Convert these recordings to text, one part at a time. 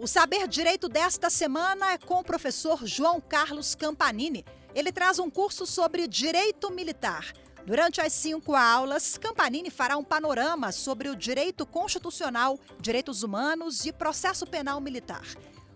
O Saber Direito desta semana é com o professor João Carlos Campanini. Ele traz um curso sobre direito militar. Durante as 5 aulas, Campanini fará um panorama sobre o direito constitucional, direitos humanos e processo penal militar.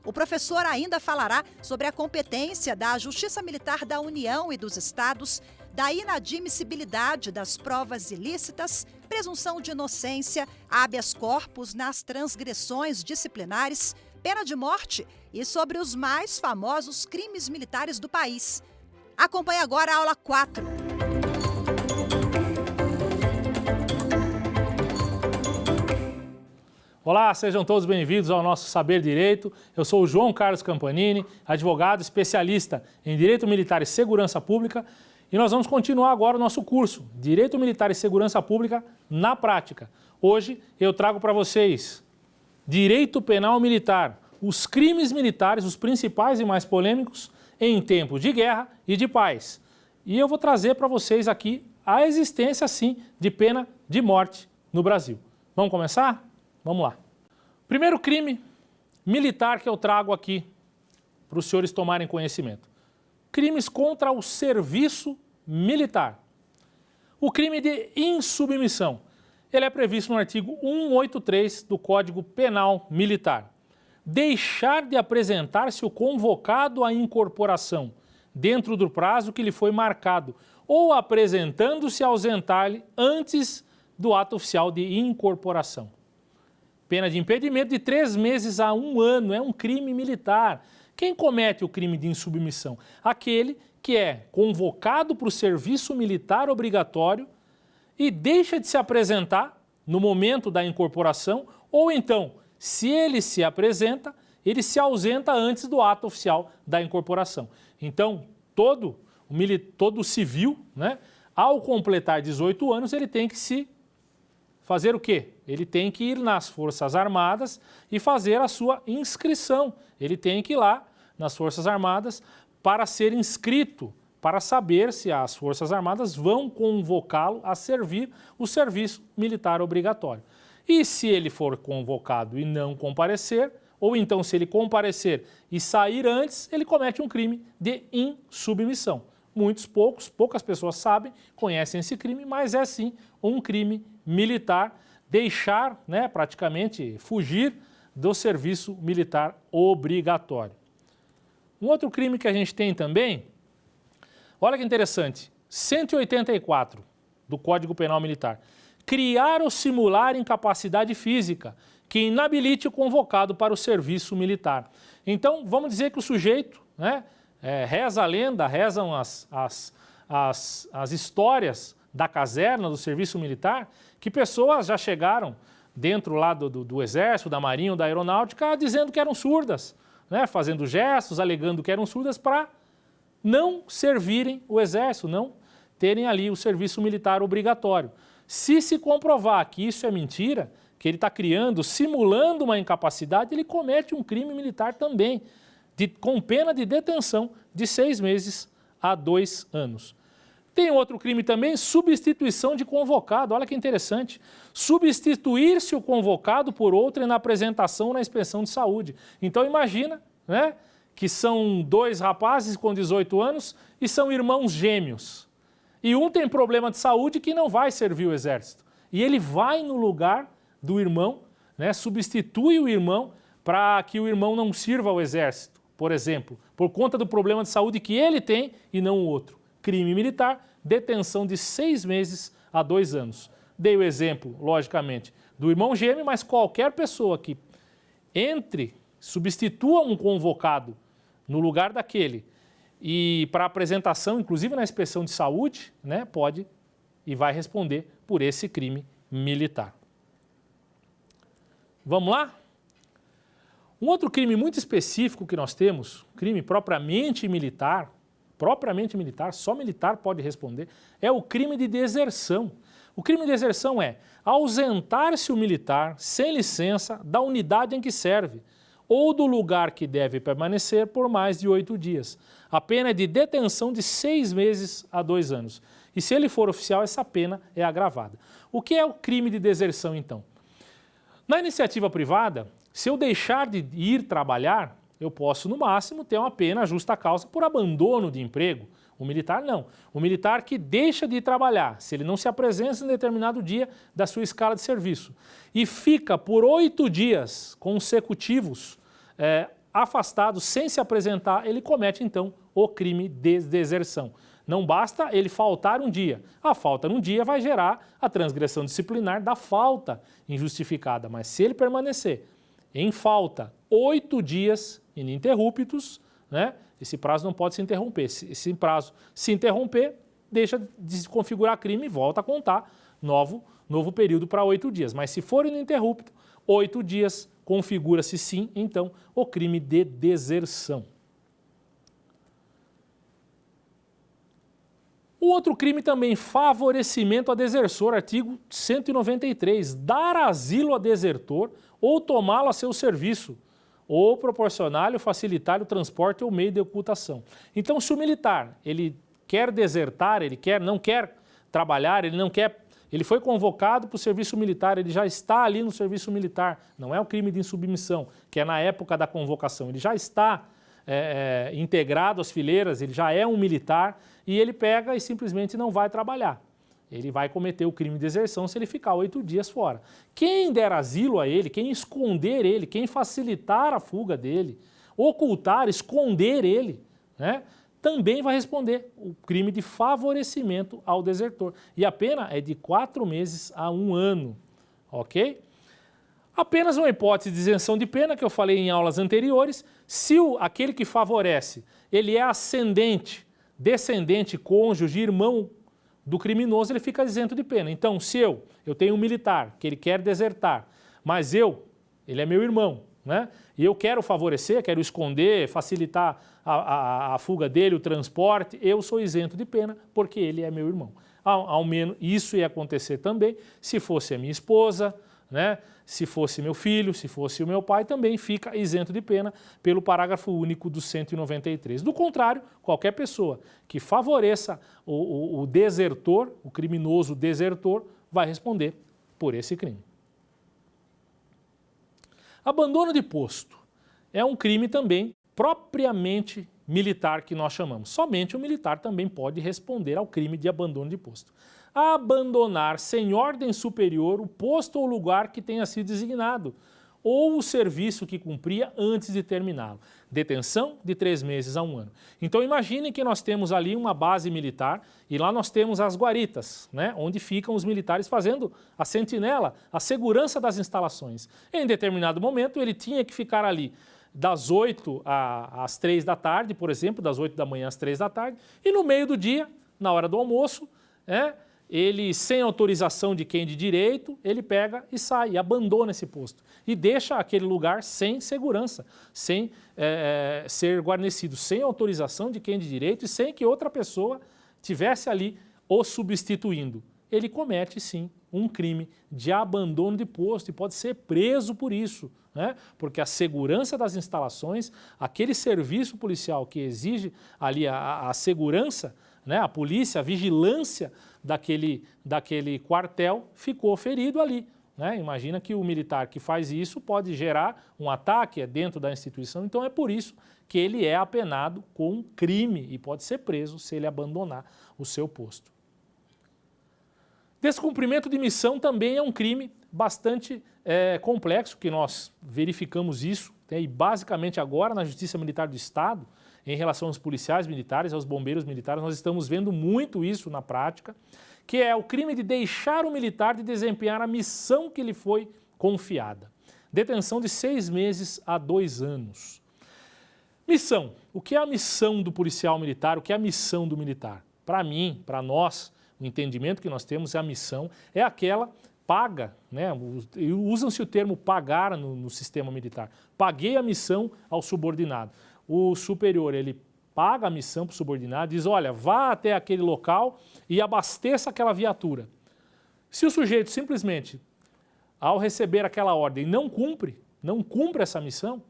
O professor ainda falará sobre a competência da Justiça Militar da União e dos Estados, da inadmissibilidade das provas ilícitas, presunção de inocência, habeas corpus nas transgressões disciplinares, pena de morte e sobre os mais famosos crimes militares do país. Acompanhe agora a aula 4. Olá, sejam todos bem-vindos ao nosso Saber Direito. Eu sou o João Carlos Campanini, advogado especialista em Direito Militar e Segurança Pública, e nós vamos continuar agora o nosso curso Direito Militar e Segurança Pública na prática. Hoje eu trago para vocês Direito Penal Militar, os crimes militares, os principais e mais polêmicos em tempos de guerra e de paz. E eu vou trazer para vocês aqui a existência, sim, de pena de morte no Brasil. Vamos começar? Vamos lá. Primeiro crime militar que eu trago aqui para os senhores tomarem conhecimento. Crimes contra o serviço militar. O crime de insubmissão. Ele é previsto no artigo 183 do Código Penal Militar. Deixar de apresentar-se o convocado à incorporação dentro do prazo que lhe foi marcado ou apresentando-se ausentar-lhe antes do ato oficial de incorporação. Pena de impedimento de 3 meses a 1 ano, é um crime militar. Quem comete o crime de insubmissão? Aquele que é convocado para o serviço militar obrigatório e deixa de se apresentar no momento da incorporação, ou então, se ele se apresenta, ele se ausenta antes do ato oficial da incorporação. Então, todo civil, né, ao completar 18 anos, ele tem que se fazer o quê? Ele tem que ir nas Forças Armadas e fazer a sua inscrição. Ele tem que ir lá nas Forças Armadas para ser inscrito, para saber se as Forças Armadas vão convocá-lo a servir o serviço militar obrigatório. E se ele for convocado e não comparecer, ou então se ele comparecer e sair antes, ele comete um crime de insubmissão. Poucas pessoas sabem, conhecem esse crime, mas é sim um crime militar, deixar, né, praticamente fugir do serviço militar obrigatório. Um outro crime que a gente tem também, olha que interessante, 184 do Código Penal Militar. Criar ou simular incapacidade física que inabilite o convocado para o serviço militar. Então, vamos dizer que o sujeito, né, reza a lenda, rezam as histórias da caserna, do serviço militar, que pessoas já chegaram dentro lá do Exército, da Marinha ou da Aeronáutica dizendo que eram surdas, né, fazendo gestos, alegando que eram surdas para não servirem o Exército, não terem ali o serviço militar obrigatório. Se comprovar que isso é mentira, que ele está criando, simulando uma incapacidade, ele comete um crime militar também, com pena de detenção de 6 meses a 2 anos. Tem outro crime também, substituição de convocado. Olha que interessante. Substituir-se o convocado por outro na apresentação na inspeção de saúde. Então imagina, né, que são 2 rapazes com 18 anos e são irmãos gêmeos. E um tem problema de saúde que não vai servir o Exército. E ele vai no lugar do irmão, né, substitui o irmão para que o irmão não sirva ao Exército, por exemplo, por conta do problema de saúde que ele tem e não o outro. Crime militar, detenção de 6 meses a 2 anos. Dei o exemplo, logicamente, do irmão gêmeo, mas qualquer pessoa que substitua um convocado no lugar daquele e para apresentação, inclusive na inspeção de saúde, né, pode e vai responder por esse crime militar. Vamos lá? Um outro crime muito específico que nós temos, crime propriamente militar, só militar pode responder, é o crime de deserção. O crime de deserção é ausentar-se o militar sem licença da unidade em que serve ou do lugar que deve permanecer por mais de 8 dias. A pena é de detenção de 6 meses a 2 anos. E se ele for oficial, essa pena é agravada. O que é o crime de deserção, então? Na iniciativa privada, Se eu deixar de ir trabalhar, eu posso, no máximo, ter uma pena justa causa por abandono de emprego. O militar, não. O militar que deixa de ir trabalhar, se ele não se apresenta em determinado dia da sua escala de serviço e fica por 8 dias consecutivos afastado sem se apresentar, ele comete, então, o crime de deserção. Não basta ele faltar um dia. A falta num dia vai gerar a transgressão disciplinar da falta injustificada, mas se ele permanecer em falta 8 dias ininterruptos, né, esse prazo não pode se interromper. Esse prazo se interromper, deixa de se configurar crime e volta a contar novo período para 8 dias. Mas se for ininterrupto, 8 dias configura-se sim, então, o crime de deserção. O outro crime também, favorecimento a desertor, artigo 193, dar asilo a desertor ou tomá-lo a seu serviço, ou proporcionar-lhe ou facilitar-lhe o transporte ou meio de ocultação. Então, se o militar ele quer desertar, não quer trabalhar, ele foi convocado para o serviço militar, ele já está ali no serviço militar, não é o crime de insubmissão, que é na época da convocação, ele já está integrado às fileiras, ele já é um militar e ele pega e simplesmente não vai trabalhar. Ele vai cometer o crime de deserção se ele ficar 8 dias fora. Quem der asilo a ele, quem esconder ele, quem facilitar a fuga dele, ocultar, esconder ele, né, também vai responder o crime de favorecimento ao desertor. E a pena é de 4 meses a 1 ano, ok? Apenas uma hipótese de isenção de pena, que eu falei em aulas anteriores, se aquele que favorece, ele é ascendente, descendente, cônjuge, irmão do criminoso, ele fica isento de pena. Então, se eu tenho um militar que ele quer desertar, mas ele é meu irmão, né? E eu quero favorecer, quero esconder, facilitar a fuga dele, o transporte, eu sou isento de pena porque ele é meu irmão. Ao menos isso ia acontecer também se fosse a minha esposa, né? Se fosse meu filho, se fosse o meu pai, também fica isento de pena pelo parágrafo único do 193. Do contrário, qualquer pessoa que favoreça o desertor, o criminoso desertor, vai responder por esse crime. Abandono de posto é um crime também propriamente militar que nós chamamos. Somente o militar também pode responder ao crime de abandono de posto. Abandonar sem ordem superior o posto ou lugar que tenha sido designado, ou o serviço que cumpria antes de terminá-lo. Detenção de 3 meses a 1 ano. Então imaginem que nós temos ali uma base militar e lá nós temos as guaritas, né, onde ficam os militares fazendo a sentinela, a segurança das instalações. Em determinado momento ele tinha que ficar ali das 8 às 3 da tarde, por exemplo, das 8 da manhã às 3 da tarde, e no meio do dia, na hora do almoço, ele, sem autorização de quem de direito, ele pega e sai, abandona esse posto e deixa aquele lugar sem segurança, sem ser guarnecido, sem autorização de quem de direito e sem que outra pessoa tivesse ali o substituindo. Ele comete, sim, um crime de abandono de posto e pode ser preso por isso, né? Porque a segurança das instalações, aquele serviço policial que exige ali a segurança, né, a polícia, a vigilância daquele quartel ficou ferido ali, né? Imagina que o militar que faz isso pode gerar um ataque dentro da instituição, então é por isso que ele é apenado com um crime e pode ser preso se ele abandonar o seu posto. Descumprimento de missão também é um crime bastante complexo, que nós verificamos isso, e basicamente agora na Justiça Militar do Estado, em relação aos policiais militares, aos bombeiros militares, nós estamos vendo muito isso na prática, que é o crime de deixar o militar de desempenhar a missão que lhe foi confiada. Detenção de 6 meses a 2 anos. Missão. O que é a missão do policial militar? O que é a missão do militar? Para mim, para nós, o entendimento que nós temos é a missão, é aquela paga, né? Usam-se o termo pagar no sistema militar. Paguei a missão ao subordinado. O superior, ele paga a missão para o subordinado, diz, olha, vá até aquele local e abasteça aquela viatura. Se o sujeito simplesmente, ao receber aquela ordem, não cumpre essa missão,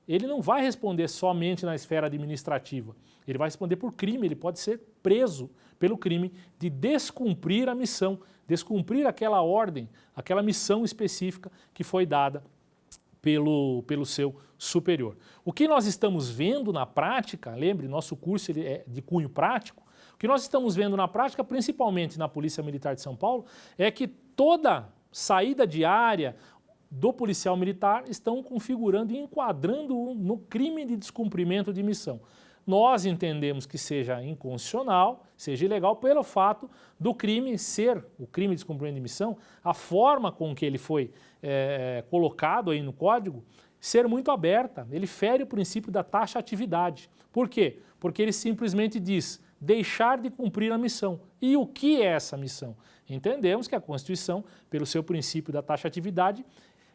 ele não vai responder somente na esfera administrativa. Ele vai responder por crime, ele pode ser preso pelo crime de descumprir a missão, descumprir aquela ordem, aquela missão específica que foi dada pelo seu superior. O que nós estamos vendo na prática, lembre, nosso curso ele é de cunho prático, o que nós estamos vendo na prática, principalmente na Polícia Militar de São Paulo, é que toda saída diária do policial militar estão configurando e enquadrando no crime de descumprimento de missão. Nós entendemos que seja inconstitucional, seja ilegal, pelo fato do crime ser, o crime de descumprimento de missão, a forma com que ele foi colocado aí no Código, ser muito aberta. Ele fere o princípio da taxatividade. Por quê? Porque ele simplesmente diz deixar de cumprir a missão. E o que é essa missão? Entendemos que a Constituição, pelo seu princípio da taxatividade,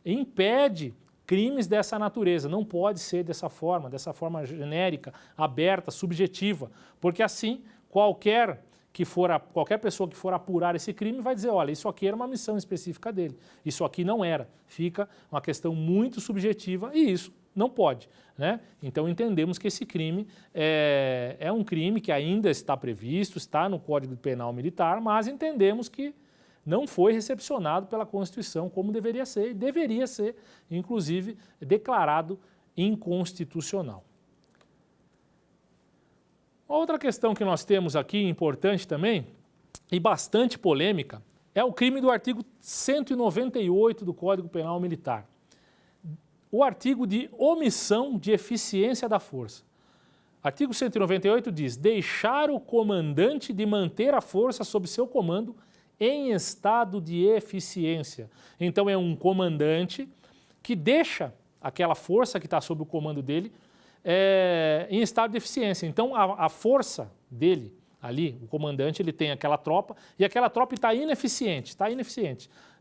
impede crimes dessa natureza. Não pode ser dessa forma genérica, aberta, subjetiva, porque assim qualquer pessoa que for apurar esse crime vai dizer, olha, isso aqui era uma missão específica dele, isso aqui não era. Fica uma questão muito subjetiva e isso não pode, né? Então entendemos que esse crime é um crime que ainda está previsto, está no Código Penal Militar, mas entendemos que não foi recepcionado pela Constituição como deveria ser, e deveria ser, inclusive, declarado inconstitucional. Outra questão que nós temos aqui, importante também, e bastante polêmica, é o crime do artigo 198 do Código Penal Militar. O artigo de omissão de eficiência da força. Artigo 198 diz, deixar o comandante de manter a força sob seu comando em estado de eficiência. Então é um comandante que deixa aquela força que está sob o comando dele em estado de eficiência. Então a força dele ali, o comandante, ele tem aquela tropa e aquela tropa está ineficiente,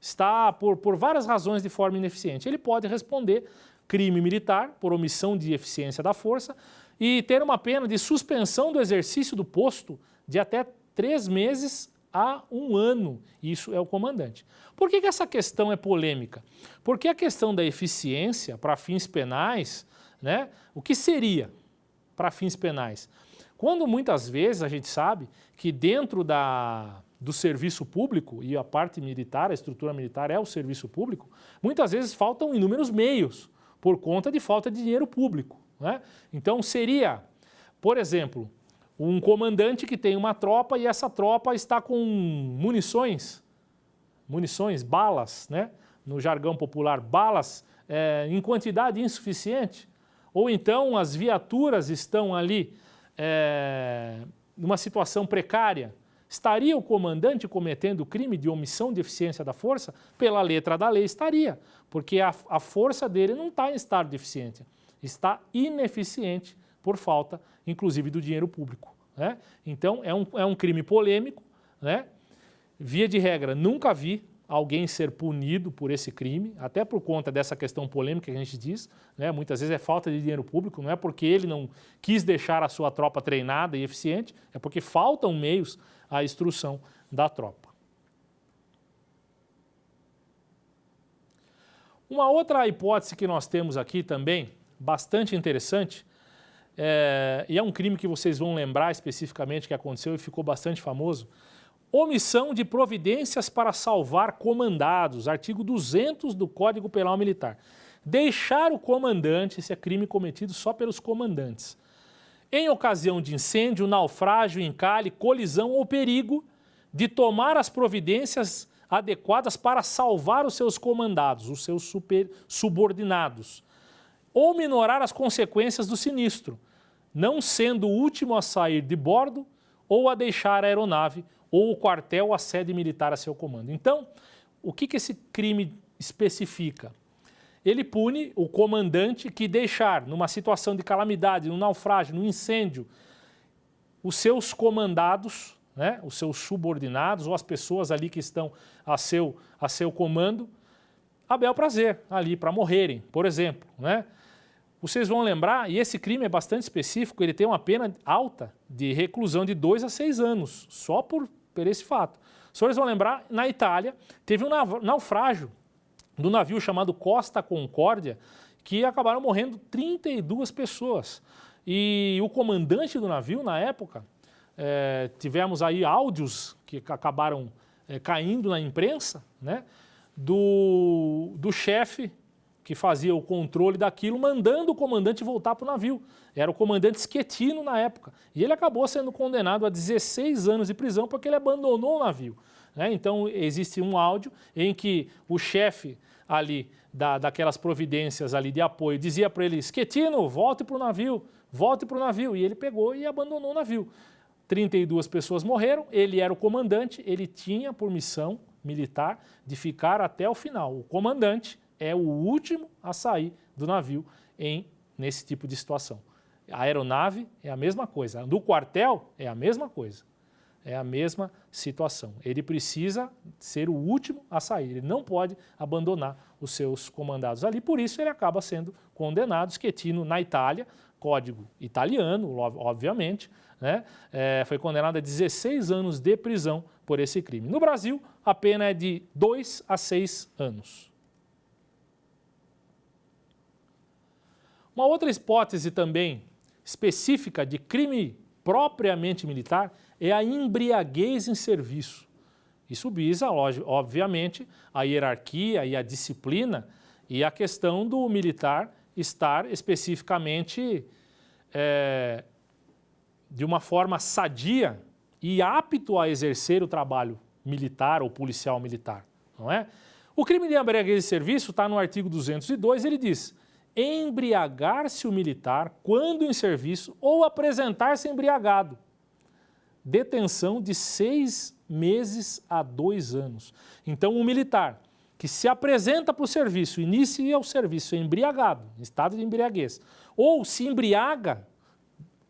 está por várias razões de forma ineficiente. Ele pode responder crime militar por omissão de eficiência da força e ter uma pena de suspensão do exercício do posto de até 3 meses a 1 ano. Isso é o comandante. Por que essa questão é polêmica? Porque a questão da eficiência para fins penais, né, o que seria para fins penais? Quando muitas vezes a gente sabe que dentro do serviço público, e a parte militar, a estrutura militar é o serviço público, muitas vezes faltam inúmeros meios por conta de falta de dinheiro público, né? Então seria, por exemplo, um comandante que tem uma tropa e essa tropa está com munições, balas, né? No jargão popular, balas em quantidade insuficiente, ou então as viaturas estão ali numa situação precária. Estaria o comandante cometendo o crime de omissão de eficiência da força? Pela letra da lei estaria, porque a força dele não está em estado de eficiência, está ineficiente por falta, inclusive, do dinheiro público, né? Então, é um crime polêmico, né? Via de regra, nunca vi alguém ser punido por esse crime, até por conta dessa questão polêmica que a gente diz, né? Muitas vezes é falta de dinheiro público, não é porque ele não quis deixar a sua tropa treinada e eficiente, é porque faltam meios à instrução da tropa. Uma outra hipótese que nós temos aqui também, bastante interessante, e é um crime que vocês vão lembrar especificamente que aconteceu e ficou bastante famoso, omissão de providências para salvar comandados, artigo 200 do Código Penal Militar. Deixar o comandante, esse é crime cometido só pelos comandantes, em ocasião de incêndio, naufrágio, encalhe, colisão ou perigo, de tomar as providências adequadas para salvar os seus comandados, os seus subordinados, ou minorar as consequências do sinistro, não sendo o último a sair de bordo ou a deixar a aeronave ou o quartel ou a sede militar a seu comando. Então, o que esse crime especifica? Ele pune o comandante que deixar, numa situação de calamidade, num naufrágio, num incêndio, os seus comandados, né, os seus subordinados ou as pessoas ali que estão a seu comando, a bel prazer, ali para morrerem, por exemplo, né? Vocês vão lembrar, e esse crime é bastante específico, ele tem uma pena alta de reclusão de 2 a 6 anos, só por esse fato. Os senhores vão lembrar, na Itália, teve um naufrágio do navio chamado Costa Concórdia, que acabaram morrendo 32 pessoas. E o comandante do navio, na época, tivemos aí áudios que acabaram caindo na imprensa, né, do chefe que fazia o controle daquilo, mandando o comandante voltar para o navio. Era o comandante Schettino na época. E ele acabou sendo condenado a 16 anos de prisão porque ele abandonou o navio. Né? Então, existe um áudio em que o chefe ali daquelas providências ali de apoio dizia para ele: Schettino, volte para o navio, volte para o navio. E ele pegou e abandonou o navio. 32 pessoas morreram, ele era o comandante, ele tinha por missão militar de ficar até o final. O comandante é o último a sair do navio nesse tipo de situação. A aeronave é a mesma coisa, do quartel é a mesma coisa, é a mesma situação. Ele precisa ser o último a sair, ele não pode abandonar os seus comandados ali, por isso ele acaba sendo condenado. Schettino na Itália, código italiano, obviamente, né? Foi condenado a 16 anos de prisão por esse crime. No Brasil, a pena é de 2 a 6 anos. Uma outra hipótese também específica de crime propriamente militar é a embriaguez em serviço. Isso visa, obviamente, a hierarquia e a disciplina e a questão do militar estar especificamente de uma forma sadia e apto a exercer o trabalho militar ou policial militar, não é? O crime de embriaguez de serviço está no artigo 202, ele diz: embriagar-se o militar quando em serviço ou apresentar-se embriagado. Detenção de 6 meses a 2 anos. Então, um militar que se apresenta para o serviço, inicia o serviço embriagado, em estado de embriaguez, ou se embriaga,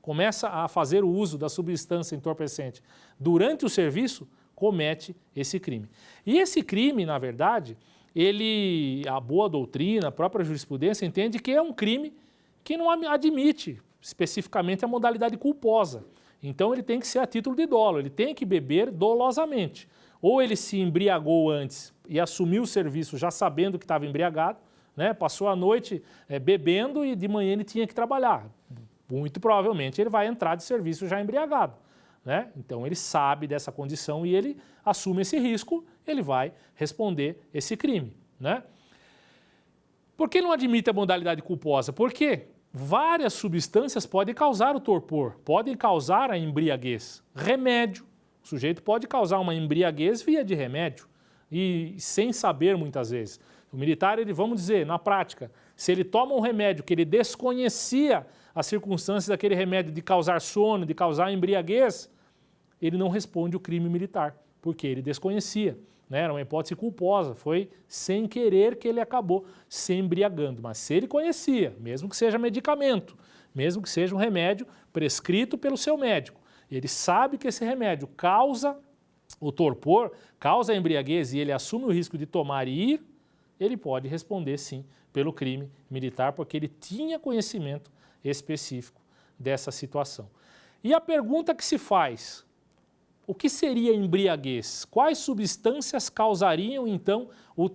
começa a fazer o uso da substância entorpecente durante o serviço, comete esse crime. E esse crime, na verdade, a boa doutrina, a própria jurisprudência entende que é um crime que não admite especificamente a modalidade culposa. Então ele tem que ser a título de dolo, ele tem que beber dolosamente. Ou ele se embriagou antes e assumiu o serviço já sabendo que estava embriagado, né? Passou a noite bebendo e de manhã ele tinha que trabalhar. Muito provavelmente ele vai entrar de serviço já embriagado, né? Então ele sabe dessa condição e ele assume esse risco, ele vai responder esse crime, né? Por que não admite a modalidade culposa? Porque várias substâncias podem causar o torpor, podem causar a embriaguez. Remédio, o sujeito pode causar uma embriaguez via de remédio e sem saber muitas vezes. O militar, vamos dizer, na prática, se ele toma um remédio que ele desconhecia as circunstâncias daquele remédio de causar sono, de causar embriaguez, ele não responde o crime militar, porque ele desconhecia, né? Era uma hipótese culposa, foi sem querer que ele acabou se embriagando. Mas se ele conhecia, mesmo que seja medicamento, mesmo que seja um remédio prescrito pelo seu médico, ele sabe que esse remédio causa o torpor, causa a embriaguez e ele assume o risco de tomar e ir, ele pode responder sim pelo crime militar, porque ele tinha conhecimento específico dessa situação. E a pergunta que se faz: o que seria embriaguez? Quais substâncias causariam, então,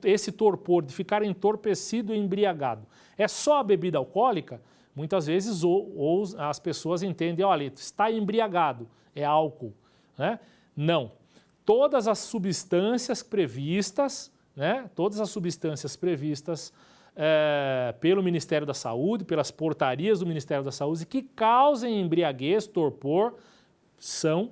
esse torpor de ficar entorpecido e embriagado? É só a bebida alcoólica? Muitas vezes ou as pessoas entendem: olha, está embriagado, é álcool, né? Não. Todas as substâncias previstas, né? Todas as substâncias previstas pelo Ministério da Saúde, pelas portarias do Ministério da Saúde, que causem embriaguez, torpor, são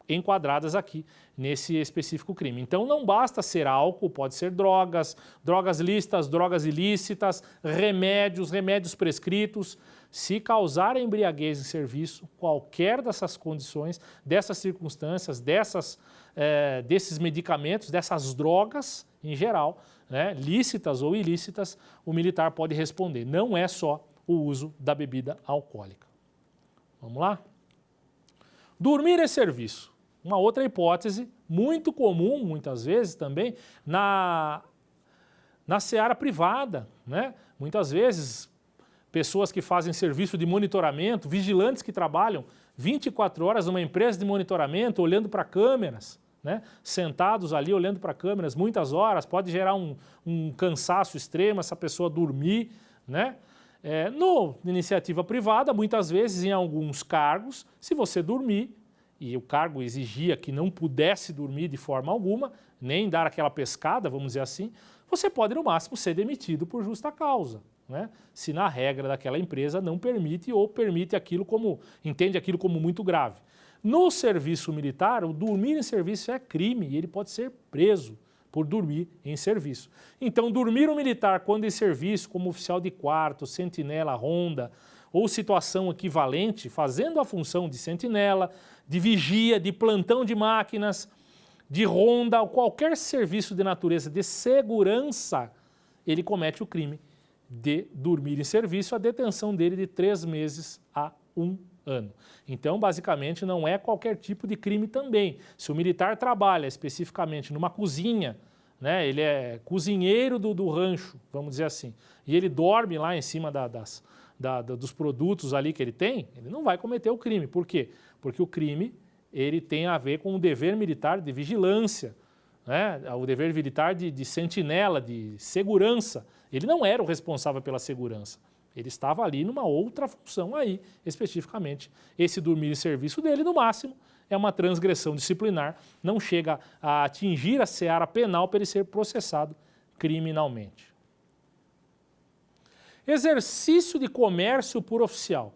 enquadradas aqui nesse específico crime. Então não basta ser álcool, pode ser drogas, drogas lícitas, drogas ilícitas, remédios prescritos. Se causar embriaguez em serviço, qualquer dessas condições, dessas circunstâncias, desses medicamentos, dessas drogas em geral, né, lícitas ou ilícitas, o militar pode responder. Não é só o uso da bebida alcoólica. Vamos lá? Dormir é serviço. Uma outra hipótese muito comum, muitas vezes também, na seara privada, né? Muitas vezes, pessoas que fazem serviço de monitoramento, vigilantes que trabalham 24 horas numa empresa de monitoramento, olhando para câmeras, né? Sentados ali olhando para câmeras muitas horas, pode gerar um cansaço extremo, essa pessoa dormir, né? No iniciativa privada, muitas vezes em alguns cargos, se você dormir, e o cargo exigia que não pudesse dormir de forma alguma, nem dar aquela pescada, vamos dizer assim, você pode, no máximo, ser demitido por justa causa, né? Se na regra daquela empresa não permite ou permite aquilo como, entende aquilo como muito grave. No serviço militar, o dormir em serviço é crime e ele pode ser preso por dormir em serviço. Então, dormir um militar quando em serviço, como oficial de quarto, sentinela, ronda, ou situação equivalente, fazendo a função de sentinela, de vigia, de plantão de máquinas, de ronda, ou qualquer serviço de natureza de segurança, ele comete o crime de dormir em serviço, a detenção dele de 3 meses a 1 ano. Então, basicamente, não é qualquer tipo de crime também. Se o militar trabalha especificamente numa cozinha, né, ele é cozinheiro do rancho, vamos dizer assim, e ele dorme lá em cima dos produtos ali que ele tem, ele não vai cometer o crime. Por quê? Porque o crime ele tem a ver com o dever militar de vigilância, né, o dever militar de sentinela, de segurança. Ele não era o responsável pela segurança. Ele estava ali numa outra função aí, especificamente. Esse dormir em serviço dele, no máximo, é uma transgressão disciplinar, não chega a atingir a seara penal para ele ser processado criminalmente. Exercício de comércio por oficial.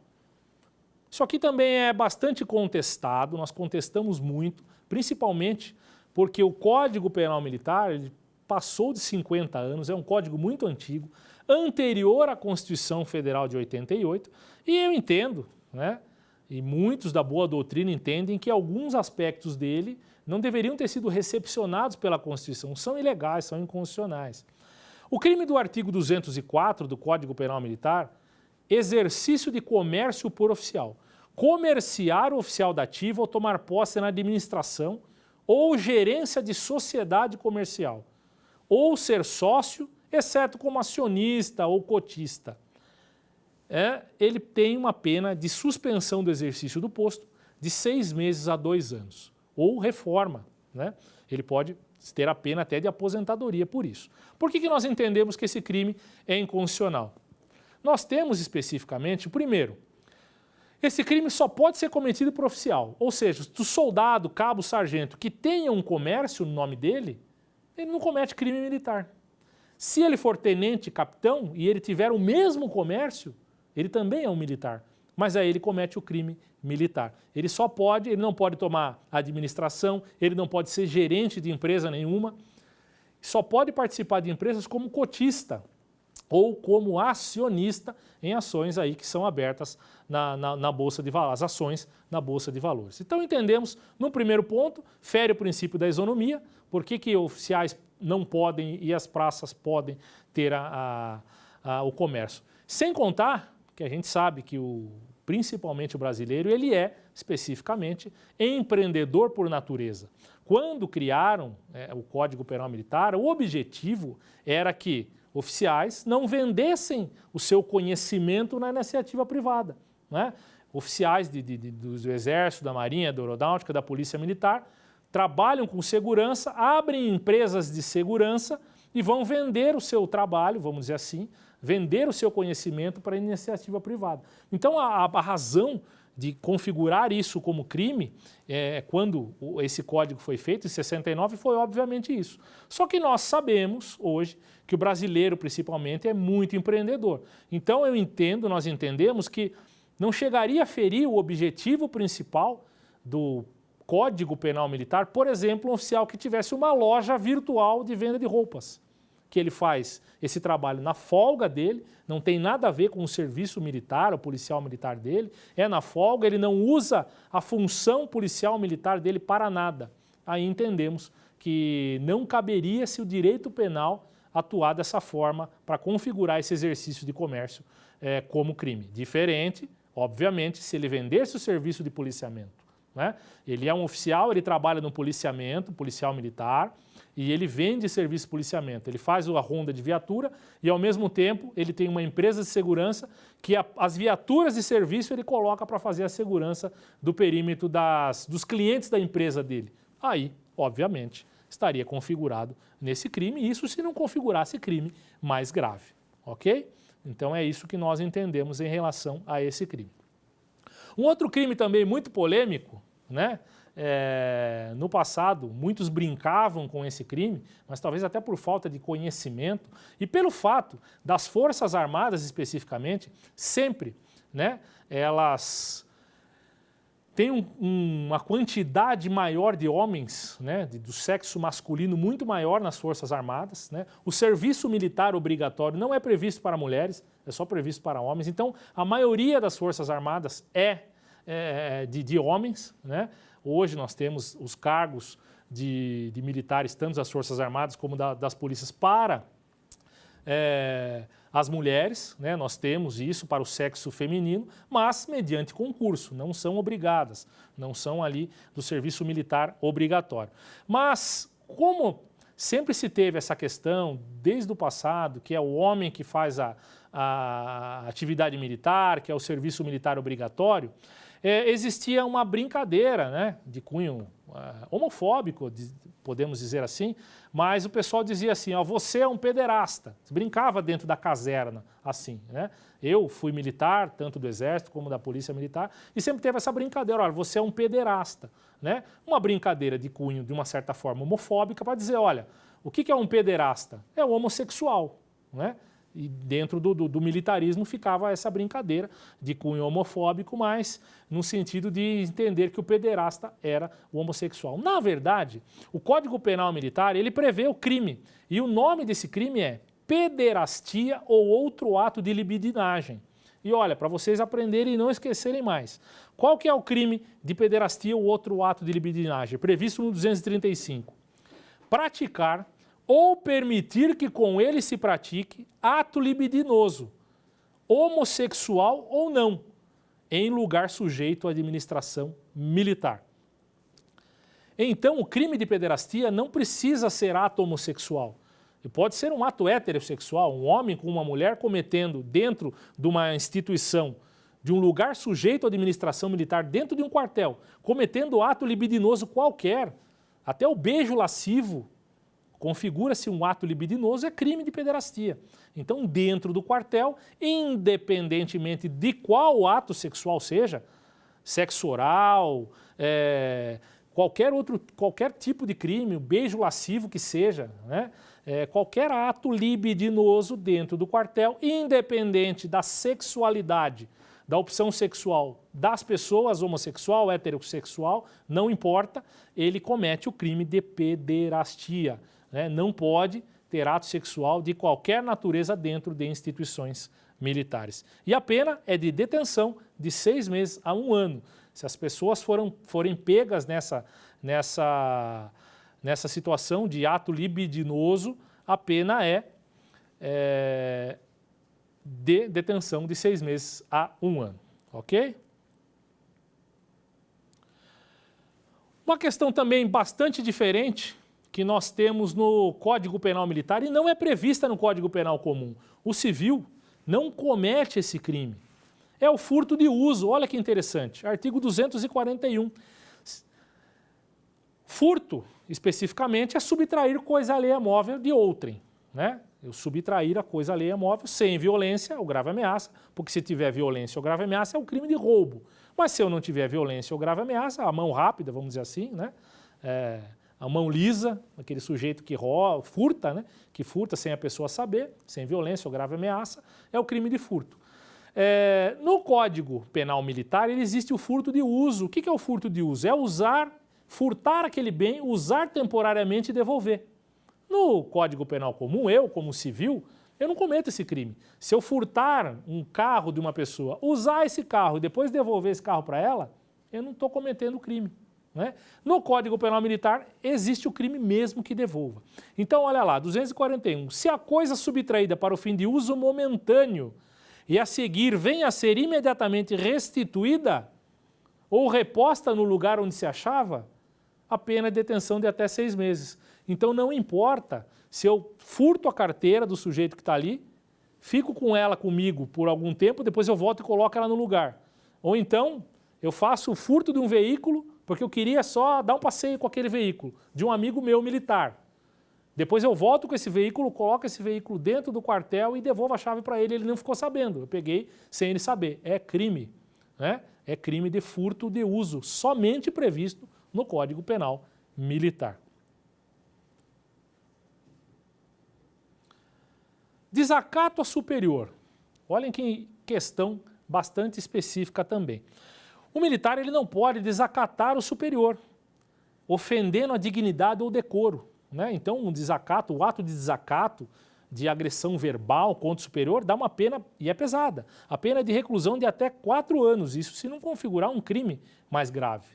Isso aqui também é bastante contestado, nós contestamos muito, principalmente porque o Código Penal Militar ele passou de 50 anos, é um código muito antigo, anterior à Constituição Federal de 88, e eu entendo, né, e muitos da boa doutrina entendem que alguns aspectos dele não deveriam ter sido recepcionados pela Constituição, são ilegais, são inconstitucionais. O crime do artigo 204 do Código Penal Militar, exercício de comércio por oficial, comerciar o oficial da ativa ou tomar posse na administração ou gerência de sociedade comercial, ou ser sócio, exceto como acionista ou cotista. Ele tem uma pena de suspensão do exercício do posto de 6 meses a 2 anos, ou reforma, né? Ele pode ter a pena até de aposentadoria por isso. Por que nós entendemos que esse crime é inconstitucional? Nós temos especificamente, primeiro, esse crime só pode ser cometido por oficial, ou seja, o soldado, cabo, sargento que tenha um comércio no nome dele, ele não comete crime militar. Se ele for tenente, capitão e ele tiver o mesmo comércio, ele também é um militar, mas aí ele comete o crime militar. Ele não pode tomar administração, ele não pode ser gerente de empresa nenhuma, só pode participar de empresas como cotista ou como acionista em ações aí que são abertas na Bolsa de Valores, as ações na Bolsa de Valores. Então entendemos, no primeiro ponto, fere o princípio da isonomia, por que oficiais não podem e as praças podem ter o comércio. Sem contar que a gente sabe que principalmente o brasileiro, ele é especificamente empreendedor por natureza. Quando criaram o Código Penal Militar, o objetivo era que oficiais não vendessem o seu conhecimento na iniciativa privada, né? Oficiais do Exército, da Marinha, da Aeronáutica, da Polícia Militar, trabalham com segurança, abrem empresas de segurança e vão vender o seu trabalho, vamos dizer assim, vender o seu conhecimento para a iniciativa privada. Então, a razão de configurar isso como crime, quando esse código foi feito, em 69, foi obviamente isso. Só que nós sabemos hoje que o brasileiro, principalmente, é muito empreendedor. Então, nós entendemos que não chegaria a ferir o objetivo principal do Código Penal Militar, por exemplo, um oficial que tivesse uma loja virtual de venda de roupas, que ele faz esse trabalho na folga dele, não tem nada a ver com o serviço militar, o policial militar dele, é na folga, ele não usa a função policial militar dele para nada. Aí entendemos que não caberia se o direito penal atuar dessa forma para configurar esse exercício de comércio como crime. Diferente, obviamente, se ele vendesse o serviço de policiamento, né? Ele é um oficial, ele trabalha no policiamento, policial militar, e ele vende serviço de policiamento. Ele faz a ronda de viatura e, ao mesmo tempo, ele tem uma empresa de segurança que as viaturas de serviço ele coloca para fazer a segurança do perímetro dos clientes da empresa dele. Aí, obviamente, estaria configurado nesse crime, isso se não configurasse crime mais grave, ok? Então é isso que nós entendemos em relação a esse crime. Um outro crime também muito polêmico, né, no passado, muitos brincavam com esse crime, mas talvez até por falta de conhecimento e pelo fato das Forças Armadas especificamente, sempre, né, elas têm uma quantidade maior de homens, né, do sexo masculino muito maior nas Forças Armadas, né? O serviço militar obrigatório não é previsto para mulheres, é só previsto para homens. Então, a maioria das Forças Armadas de homens, né? Hoje nós temos os cargos de militares, tanto das Forças Armadas como das polícias, para as mulheres, né? Nós temos isso para o sexo feminino, mas mediante concurso, não são obrigadas, não são ali do serviço militar obrigatório. Mas como sempre se teve essa questão, desde o passado, que é o homem que faz a atividade militar, que é o serviço militar obrigatório, existia uma brincadeira, né, de cunho homofóbico, podemos dizer assim, mas o pessoal dizia assim, ó, você é um pederasta. Se brincava dentro da caserna, assim, né? Eu fui militar, tanto do Exército como da Polícia Militar, e sempre teve essa brincadeira, olha, você é um pederasta, né? Uma brincadeira de cunho, de uma certa forma, homofóbica, para dizer, olha, o que é um pederasta? É um homossexual, né? E dentro do militarismo ficava essa brincadeira de cunho homofóbico, mas no sentido de entender que o pederasta era o homossexual. Na verdade, o Código Penal Militar, ele prevê o crime, e o nome desse crime é pederastia ou outro ato de libidinagem. E olha, para vocês aprenderem e não esquecerem mais, qual que é o crime de pederastia ou outro ato de libidinagem? Previsto no 235. Praticar ou permitir que com ele se pratique ato libidinoso, homossexual ou não, em lugar sujeito à administração militar. Então, o crime de pederastia não precisa ser ato homossexual. E pode ser um ato heterossexual, um homem com uma mulher cometendo dentro de uma instituição, de um lugar sujeito à administração militar, dentro de um quartel, cometendo ato libidinoso qualquer, até o beijo lascivo, configura-se um ato libidinoso, é crime de pederastia. Então, dentro do quartel, independentemente de qual ato sexual seja, sexo oral, qualquer tipo de crime, o beijo lascivo que seja, né? Qualquer ato libidinoso dentro do quartel, independente da sexualidade, da opção sexual das pessoas, homossexual, heterossexual, não importa, ele comete o crime de pederastia. Né? Não pode ter ato sexual de qualquer natureza dentro de instituições militares. E a pena é de detenção de 6 meses a 1 ano. Se as pessoas forem pegas nessa situação de ato libidinoso, a pena é de detenção de 6 meses a 1 ano. Ok? Uma questão também bastante diferente que nós temos no Código Penal Militar e não é prevista no Código Penal Comum. O civil não comete esse crime. É o furto de uso. Olha que interessante. Artigo 241. Furto, especificamente, é subtrair coisa alheia móvel de outrem, né? Eu subtrair a coisa alheia móvel sem violência ou grave ameaça, porque se tiver violência ou grave ameaça é um crime de roubo. Mas se eu não tiver violência ou grave ameaça, a mão rápida, vamos dizer assim, né? A mão lisa, aquele sujeito que furta, né? Que furta sem a pessoa saber, sem violência ou grave ameaça, é o crime de furto. No Código Penal Militar, existe o furto de uso. O que é o furto de uso? É furtar aquele bem, usar temporariamente e devolver. No Código Penal Comum, eu, como civil, eu não cometo esse crime. Se eu furtar um carro de uma pessoa, usar esse carro e depois devolver esse carro para ela, eu não estou cometendo crime. Né? No Código Penal Militar, existe o crime mesmo que devolva. Então, olha lá, 241. Se a coisa subtraída para o fim de uso momentâneo e a seguir venha a ser imediatamente restituída ou reposta no lugar onde se achava, a pena é detenção de até 6 meses. Então, não importa se eu furto a carteira do sujeito que está ali, fico com ela comigo por algum tempo, depois eu volto e coloco ela no lugar. Ou então, eu faço o furto de um veículo porque eu queria só dar um passeio com aquele veículo, de um amigo meu militar. Depois eu volto com esse veículo, coloco esse veículo dentro do quartel e devolvo a chave para ele, ele não ficou sabendo. Eu peguei sem ele saber. É crime, né? É crime de furto de uso, somente previsto no Código Penal Militar. Desacato a superior. Olhem que questão bastante específica também. O militar ele não pode desacatar o superior, ofendendo a dignidade ou decoro, né? Então, um desacato, o ato de desacato, de agressão verbal contra o superior, dá uma pena, e é pesada, a pena é de reclusão de até 4 anos, isso se não configurar um crime mais grave,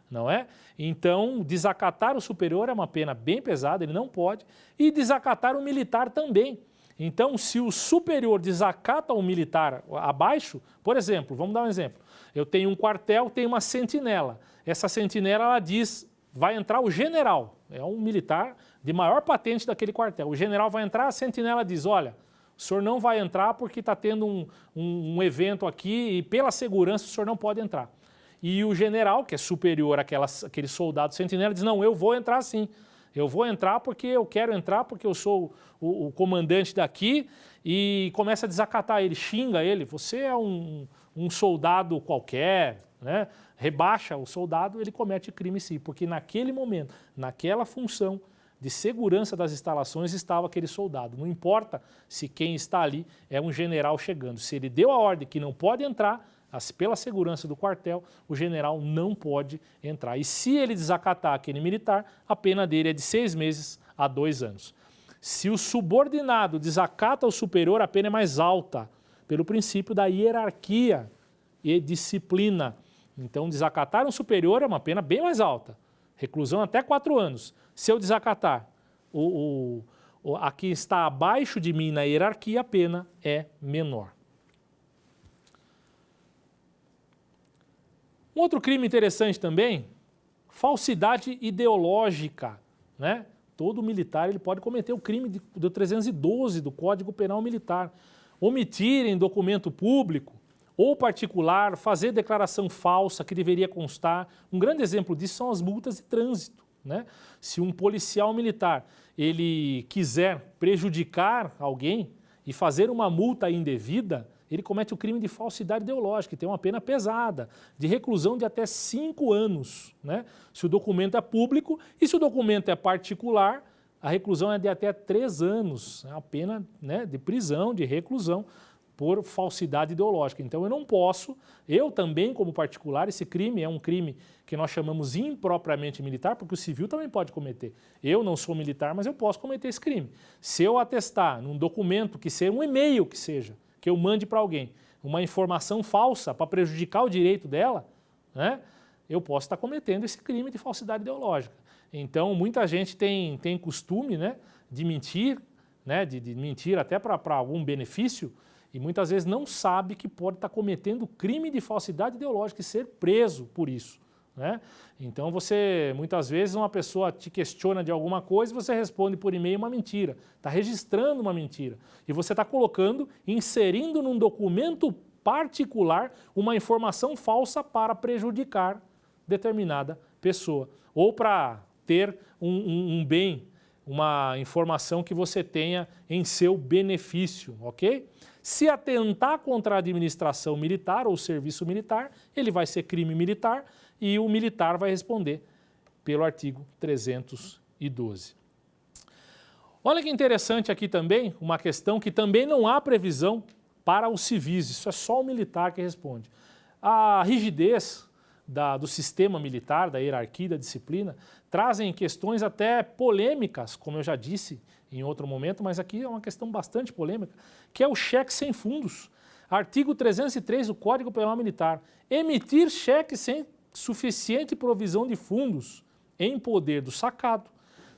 não é? Então, desacatar o superior é uma pena bem pesada, ele não pode, e desacatar o militar também. Então, se o superior desacata o militar abaixo, por exemplo, vamos dar um exemplo, eu tenho um quartel, tenho uma sentinela, essa sentinela ela diz, vai entrar o general, é um militar de maior patente daquele quartel, o general vai entrar, a sentinela diz, olha, o senhor não vai entrar porque está tendo um evento aqui e pela segurança o senhor não pode entrar. E o general, que é superior àquele soldado sentinela, diz, não, eu vou entrar sim. Eu vou entrar porque eu quero entrar, porque eu sou o comandante daqui, e começa a desacatar ele, xinga ele, você é um soldado qualquer, né? Rebaixa o soldado, ele comete crime sim, porque naquele momento, naquela função de segurança das instalações estava aquele soldado. Não importa se quem está ali é um general chegando, se ele deu a ordem que não pode entrar, pela segurança do quartel, o general não pode entrar. E se ele desacatar aquele militar, a pena dele é de 6 meses a 2 anos. Se o subordinado desacata o superior, a pena é mais alta, pelo princípio da hierarquia e disciplina. Então, desacatar um superior é uma pena bem mais alta, reclusão até 4 anos. Se eu desacatar a que está abaixo de mim na hierarquia, a pena é menor. Um outro crime interessante também, falsidade ideológica, né? Todo militar ele pode cometer o crime do 312 do Código Penal Militar. Omitir em documento público ou particular, fazer declaração falsa que deveria constar. Um grande exemplo disso são as multas de trânsito, né? Se um policial militar ele quiser prejudicar alguém e fazer uma multa indevida, ele comete o crime de falsidade ideológica, que tem uma pena pesada, de reclusão de até 5 anos, né? Se o documento é público e se o documento é particular, a reclusão é de até 3 anos, é uma pena, né, de prisão, de reclusão por falsidade ideológica. Então eu não posso, eu também como particular, esse crime é um crime que nós chamamos impropriamente militar, porque o civil também pode cometer. Eu não sou militar, mas eu posso cometer esse crime. Se eu atestar num documento, que seja um e-mail que seja, que eu mande para alguém uma informação falsa para prejudicar o direito dela, né, eu posso estar cometendo esse crime de falsidade ideológica. Então, muita gente tem costume, né, de mentir, né, de mentir até para algum benefício, e muitas vezes não sabe que pode estar cometendo crime de falsidade ideológica e ser preso por isso, né? Então, muitas vezes uma pessoa te questiona de alguma coisa e você responde por e-mail uma mentira, está registrando uma mentira. E você está inserindo num documento particular uma informação falsa para prejudicar determinada pessoa. Ou para ter um bem, uma informação que você tenha em seu benefício, ok? Se atentar contra a administração militar ou serviço militar, ele vai ser crime militar e o militar vai responder pelo artigo 312. Olha que interessante aqui também, uma questão que também não há previsão para os civis, isso é só o militar que responde. A rigidez do sistema militar, da hierarquia e da disciplina, trazem questões até polêmicas, como eu já disse em outro momento, mas aqui é uma questão bastante polêmica, que é o cheque sem fundos. Artigo 303 do Código Penal Militar. Emitir cheque sem suficiente provisão de fundos em poder do sacado,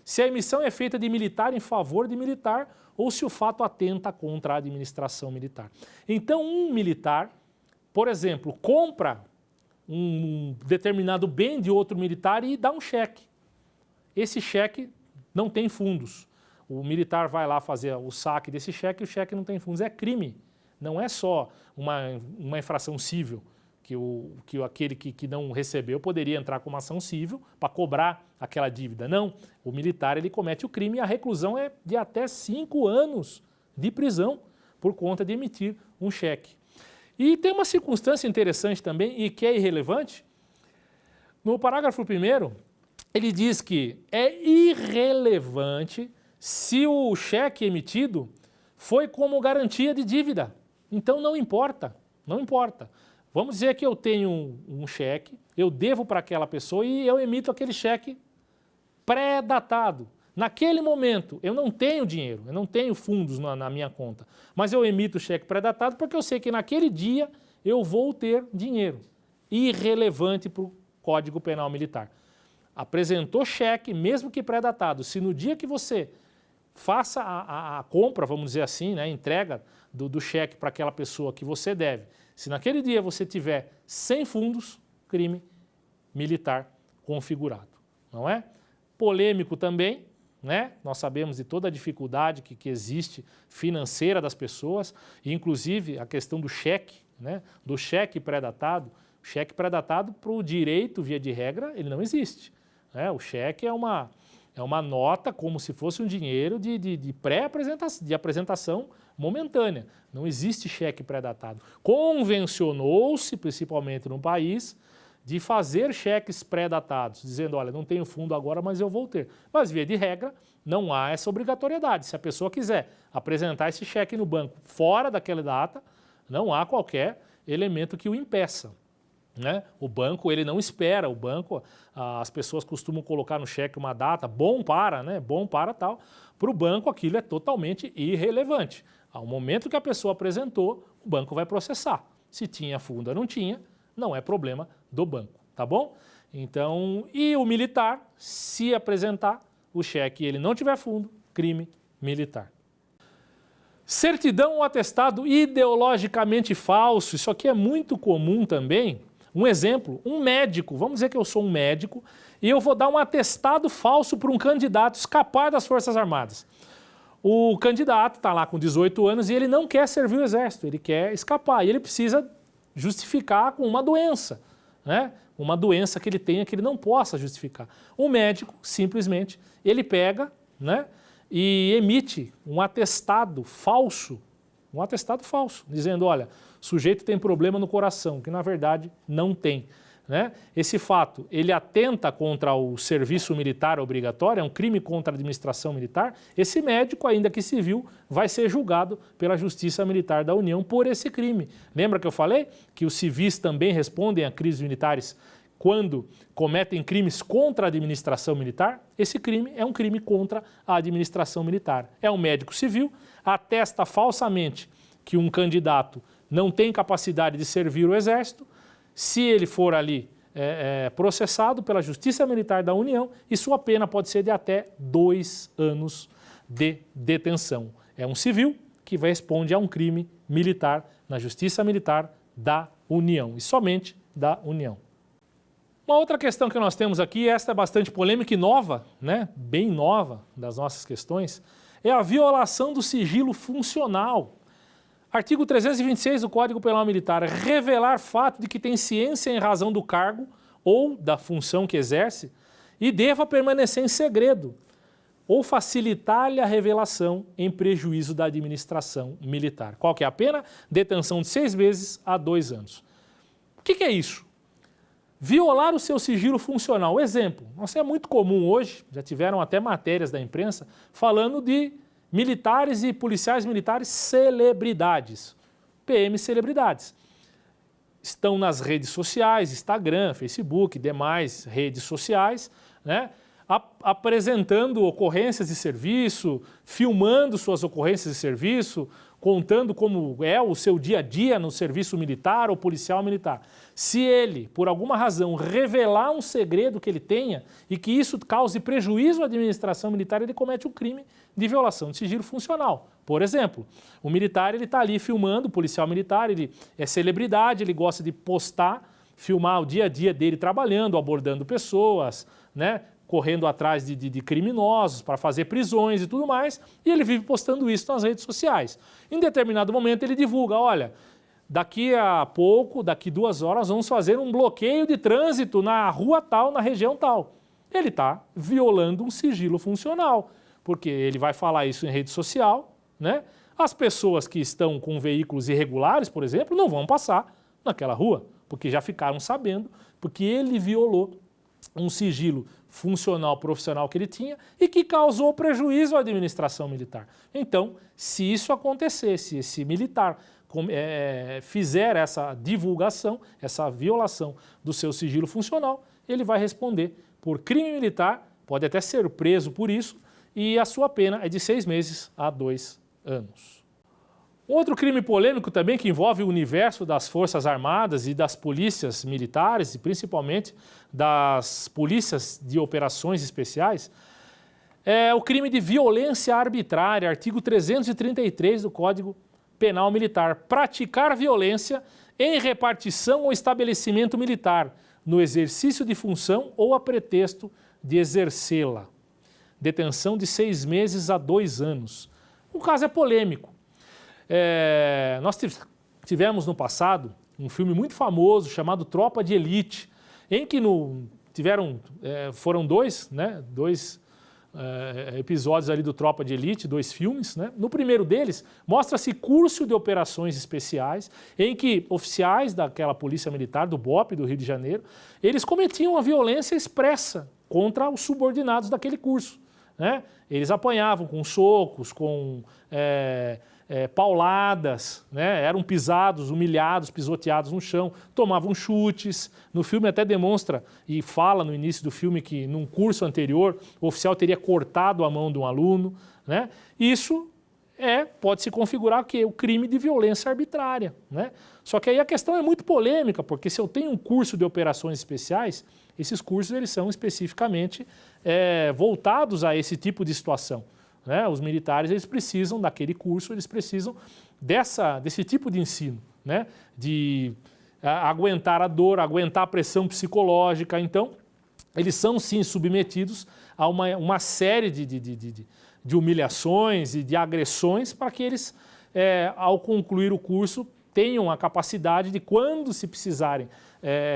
se a emissão é feita de militar em favor de militar ou se o fato atenta contra a administração militar. Então, um militar, por exemplo, compra um determinado bem de outro militar e dá um cheque. Esse cheque não tem fundos. O militar vai lá fazer o saque desse cheque e o cheque não tem fundos. É crime. Não é só uma infração civil, que aquele que não recebeu poderia entrar com uma ação civil para cobrar aquela dívida. Não. O militar ele comete o crime e a reclusão é de até 5 anos de prisão por conta de emitir um cheque. E tem uma circunstância interessante também e que é irrelevante. No parágrafo 1º, ele diz que é irrelevante se o cheque emitido foi como garantia de dívida. Então não importa, não importa. Vamos dizer que eu tenho um cheque, eu devo para aquela pessoa e eu emito aquele cheque pré-datado. Naquele momento eu não tenho dinheiro, eu não tenho fundos na minha conta, mas eu emito o cheque pré-datado porque eu sei que naquele dia eu vou ter dinheiro. Irrelevante para o Código Penal Militar. Apresentou cheque, mesmo que pré-datado, se no dia que você faça a compra, vamos dizer assim, né, entrega do cheque para aquela pessoa que você deve, se naquele dia você tiver sem fundos, crime militar configurado, não é? Polêmico também, né? Nós sabemos de toda a dificuldade que existe financeira das pessoas, e inclusive a questão do cheque, né? Do cheque pré-datado. O cheque pré-datado para o direito, via de regra, ele não existe. Né? O cheque é uma nota como se fosse um dinheiro de pré-apresentação, de apresentação momentânea. Não existe cheque pré-datado. Convencionou-se, principalmente no país, de fazer cheques pré-datados, dizendo, olha, não tenho fundo agora, mas eu vou ter. Mas, via de regra, não há essa obrigatoriedade. Se a pessoa quiser apresentar esse cheque no banco fora daquela data, não há qualquer elemento que o impeça. Né? O banco, ele não espera, o banco, as pessoas costumam colocar no cheque uma data, bom para, né? Bom para tal. Para o banco, aquilo é totalmente irrelevante. Ao momento que a pessoa apresentou, o banco vai processar. Se tinha fundo ou não tinha, não é problema do banco, tá bom? Então, e o militar, se apresentar o cheque e ele não tiver fundo, crime militar. Certidão ou atestado ideologicamente falso, isso aqui é muito comum também. Um exemplo, um médico, vamos dizer que eu sou um médico e eu vou dar um atestado falso para um candidato escapar das Forças Armadas. O candidato está lá com 18 anos e ele não quer servir o Exército, ele quer escapar e ele precisa justificar com uma doença, né? Uma doença que ele tenha que ele não possa justificar. O médico, simplesmente, ele pega, né, e emite um atestado falso, dizendo, olha, o sujeito tem problema no coração, que na verdade não tem. Né? Esse fato, ele atenta contra o serviço militar obrigatório, é um crime contra a administração militar. Esse médico, ainda que civil, vai ser julgado pela Justiça Militar da União por esse crime. Lembra que eu falei que os civis também respondem a crises militares quando cometem crimes contra a administração militar? Esse crime é um crime contra a administração militar. É um médico civil, atesta falsamente que um candidato não tem capacidade de servir o Exército. Se ele for ali processado pela Justiça Militar da União, e sua pena pode ser de até 2 anos de detenção. É um civil que responde a um crime militar na Justiça Militar da União, e somente da União. Uma outra questão que nós temos aqui, esta é bastante polêmica e nova, né? Bem nova das nossas questões, é a violação do sigilo funcional. Artigo 326 do Código Penal Militar, revelar fato de que tem ciência em razão do cargo ou da função que exerce e deva permanecer em segredo, ou facilitar-lhe a revelação em prejuízo da administração militar. Qual que é a pena? Detenção de 6 meses a 2 anos. O que é isso? Violar o seu sigilo funcional. Exemplo, isso é muito comum hoje, já tiveram até matérias da imprensa falando de militares e policiais militares celebridades, PM celebridades. Estão nas redes sociais, Instagram, Facebook, demais redes sociais, né, apresentando ocorrências de serviço, filmando suas ocorrências de serviço, contando como é o seu dia a dia no serviço militar ou policial militar. Se ele, por alguma razão, revelar um segredo que ele tenha e que isso cause prejuízo à administração militar, ele comete um crime de violação de sigilo funcional. Por exemplo, o militar está ali filmando, o policial militar, ele é celebridade, ele gosta de postar, filmar o dia a dia dele trabalhando, abordando pessoas, né, correndo atrás de criminosos para fazer prisões e tudo mais, e ele vive postando isso nas redes sociais. Em determinado momento ele divulga, olha, daqui a pouco, daqui 2 horas, vamos fazer um bloqueio de trânsito na rua tal, na região tal. Ele está violando um sigilo funcional, porque ele vai falar isso em rede social, né? As pessoas que estão com veículos irregulares, por exemplo, não vão passar naquela rua, porque já ficaram sabendo, porque ele violou um sigilo funcional profissional que ele tinha e que causou prejuízo à administração militar. Então, se isso acontecer, se esse militar fizer essa divulgação, essa violação do seu sigilo funcional, ele vai responder por crime militar, pode até ser preso por isso, e a sua pena é de 6 meses a 2 anos. Outro crime polêmico também que envolve o universo das Forças Armadas e das polícias militares, e principalmente das polícias de operações especiais, é o crime de violência arbitrária, artigo 333 do Código Penal Militar. Praticar violência em repartição ou estabelecimento militar, no exercício de função ou a pretexto de exercê-la. Detenção de 6 meses a 2 anos. O caso é polêmico. Nós tivemos no passado um filme muito famoso chamado Tropa de Elite, em que foram dois episódios ali do Tropa de Elite, 2 filmes, né? No primeiro deles, mostra-se curso de operações especiais, em que oficiais daquela polícia militar, do BOP, do Rio de Janeiro, eles cometiam a violência expressa contra os subordinados daquele curso, né? Eles apanhavam com socos, com pauladas, né? Eram pisados, humilhados, pisoteados no chão, tomavam chutes. No filme até demonstra e fala no início do filme que num curso anterior o oficial teria cortado a mão de um aluno, né? Isso pode se configurar o crime de violência arbitrária, né? Só que aí a questão é muito polêmica, porque se eu tenho um curso de operações especiais, esses cursos eles são especificamente voltados a esse tipo de situação, né? Os militares eles precisam daquele curso, eles precisam desse tipo de ensino, né? De aguentar a dor, aguentar a pressão psicológica. Então, eles são sim submetidos a uma série de humilhações e de agressões para que eles, ao concluir o curso, tenham a capacidade de, quando se precisarem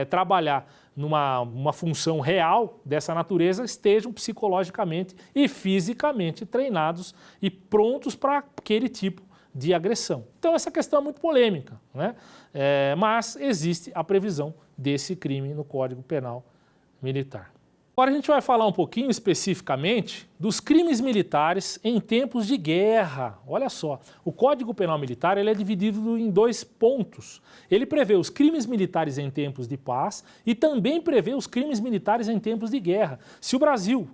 trabalhar numa função real dessa natureza, estejam psicologicamente e fisicamente treinados e prontos para aquele tipo de agressão. Então essa questão é muito polêmica, né? Mas existe a previsão desse crime no Código Penal Militar. Agora a gente vai falar um pouquinho especificamente dos crimes militares em tempos de guerra. Olha só, o Código Penal Militar ele é dividido em 2 pontos. Ele prevê os crimes militares em tempos de paz e também prevê os crimes militares em tempos de guerra. Se o Brasil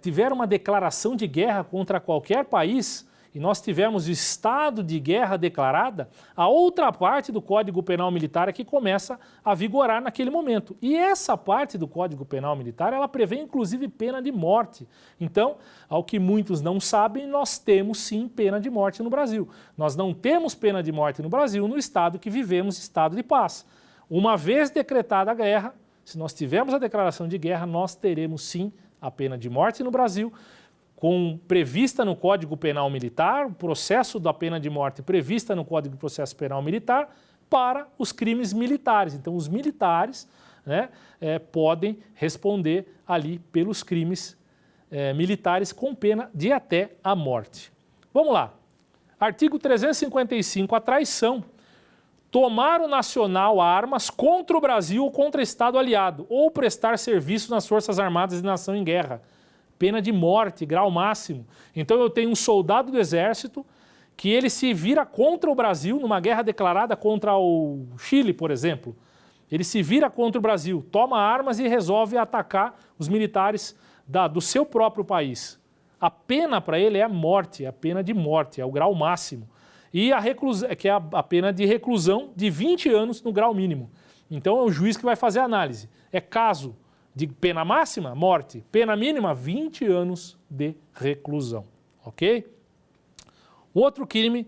tiver uma declaração de guerra contra qualquer país e nós tivermos estado de guerra declarada, a outra parte do Código Penal Militar é que começa a vigorar naquele momento. E essa parte do Código Penal Militar, ela prevê inclusive pena de morte. Então, ao que muitos não sabem, nós temos sim pena de morte no Brasil. Nós não temos pena de morte no Brasil no estado que vivemos, estado de paz. Uma vez decretada a guerra, se nós tivermos a declaração de guerra, nós teremos sim a pena de morte no Brasil, prevista no Código Penal Militar, o processo da pena de morte prevista no Código de Processo Penal Militar para os crimes militares. Então, os militares, né, podem responder ali pelos crimes militares com pena de até a morte. Vamos lá. Artigo 355, a traição. Tomar o nacional armas contra o Brasil ou contra Estado aliado, ou prestar serviço nas Forças Armadas de nação em guerra. Pena de morte, grau máximo. Então eu tenho um soldado do Exército que ele se vira contra o Brasil numa guerra declarada contra o Chile, por exemplo. Ele se vira contra o Brasil, toma armas e resolve atacar os militares do seu próprio país. A pena para ele é a morte, a pena de morte, é o grau máximo. E que é a pena de reclusão de 20 anos no grau mínimo. Então é o juiz que vai fazer a análise. É caso de pena máxima, morte. Pena mínima, 20 anos de reclusão. Ok? Outro crime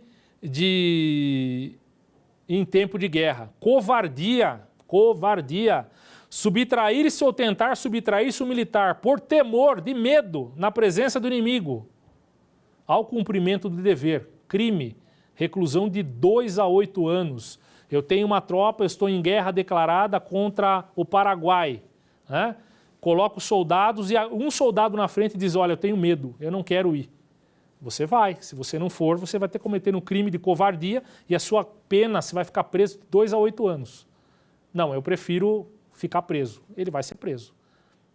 em tempo de guerra. Covardia. Covardia. Subtrair-se ou tentar subtrair-se o militar por temor, de medo, na presença do inimigo, ao cumprimento do dever. Crime. Reclusão de 2 a 8 anos. Eu tenho uma tropa, eu estou em guerra declarada contra o Paraguai. Né? Coloco soldados e um soldado na frente diz, olha, eu tenho medo, eu não quero ir. Você vai, se você não for, você vai ter cometido um crime de covardia e a sua pena, você vai ficar preso de 2 a 8 anos. Não, eu prefiro ficar preso. Ele vai ser preso.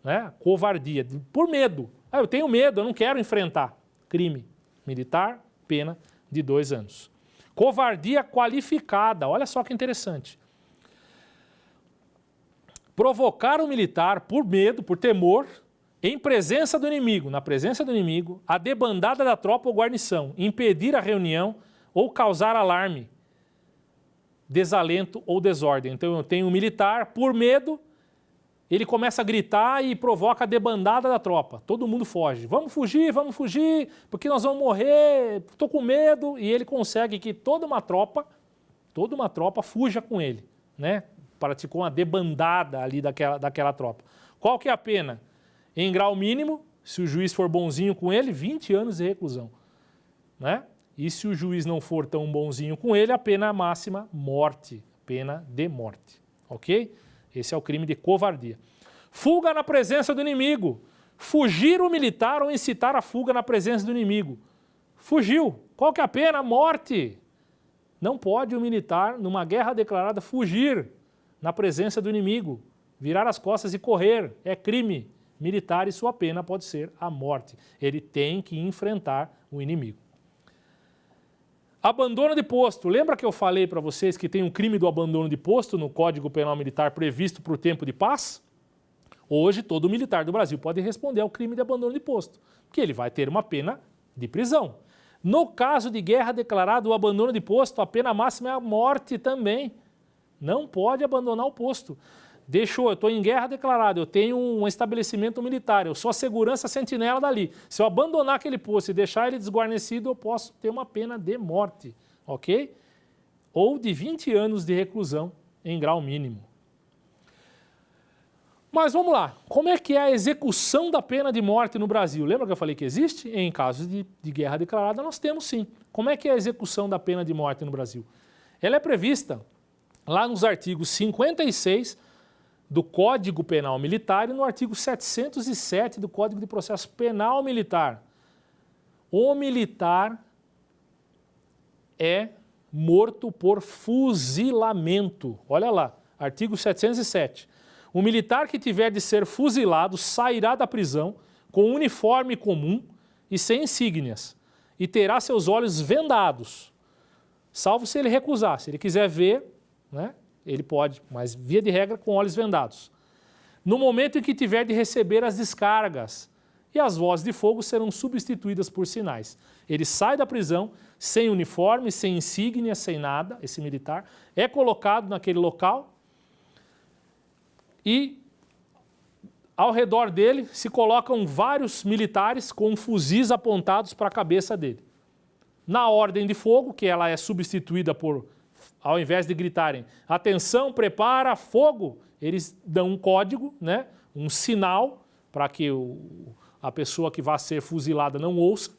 né? Covardia, por medo. Ah, eu tenho medo, eu não quero enfrentar. Crime militar, pena de 2 anos. Covardia qualificada, olha só que interessante. Provocar o militar por medo, por temor, em presença do inimigo, na presença do inimigo, a debandada da tropa ou guarnição, impedir a reunião ou causar alarme, desalento ou desordem. Então eu tenho um militar, por medo, ele começa a gritar e provoca a debandada da tropa. Todo mundo foge. Vamos fugir, porque nós vamos morrer, estou com medo. E ele consegue que toda uma tropa fuja com ele, né? Praticou uma debandada ali daquela tropa. Qual que é a pena? Em grau mínimo, se o juiz for bonzinho com ele, 20 anos de reclusão, né? E se o juiz não for tão bonzinho com ele, a pena máxima, morte, pena de morte, ok? Esse é o crime de covardia. Fuga na presença do inimigo. Fugir o militar ou incitar a fuga na presença do inimigo. Fugiu. Qual que é a pena? Morte. Não pode o militar, numa guerra declarada, fugir na presença do inimigo, virar as costas e correr. É crime militar e sua pena pode ser a morte. Ele tem que enfrentar o inimigo. Abandono de posto. Lembra que eu falei para vocês que tem um crime do abandono de posto no Código Penal Militar previsto para o tempo de paz? Hoje, todo militar do Brasil pode responder ao crime de abandono de posto, porque ele vai ter uma pena de prisão. No caso de guerra declarada, o abandono de posto, a pena máxima é a morte também. Não pode abandonar o posto. Eu estou em guerra declarada, eu tenho um estabelecimento militar, eu sou a segurança sentinela dali. Se eu abandonar aquele posto e deixar ele desguarnecido, eu posso ter uma pena de morte, ok? Ou de 20 anos de reclusão em grau mínimo. Mas vamos lá, como é que é a execução da pena de morte no Brasil? Lembra que eu falei que existe? Em casos de guerra declarada, nós temos sim. Como é que é a execução da pena de morte no Brasil? Ela é prevista lá nos artigos 56 do Código Penal Militar e no artigo 707 do Código de Processo Penal Militar. O militar é morto por fuzilamento. Olha lá, artigo 707. O militar que tiver de ser fuzilado sairá da prisão com uniforme comum e sem insígnias e terá seus olhos vendados, salvo se ele recusar. Se ele quiser ver, né? Ele pode, mas via de regra com olhos vendados. No momento em que tiver de receber as descargas, e as vozes de fogo serão substituídas por sinais. Ele sai da prisão sem uniforme, sem insígnia, sem nada, esse militar, é colocado naquele local e ao redor dele se colocam vários militares com fuzis apontados para a cabeça dele. Na ordem de fogo, que ela é substituída por, ao invés de gritarem, atenção, prepara, fogo, eles dão um código, né, um sinal para que a pessoa que vai ser fuzilada não ouça,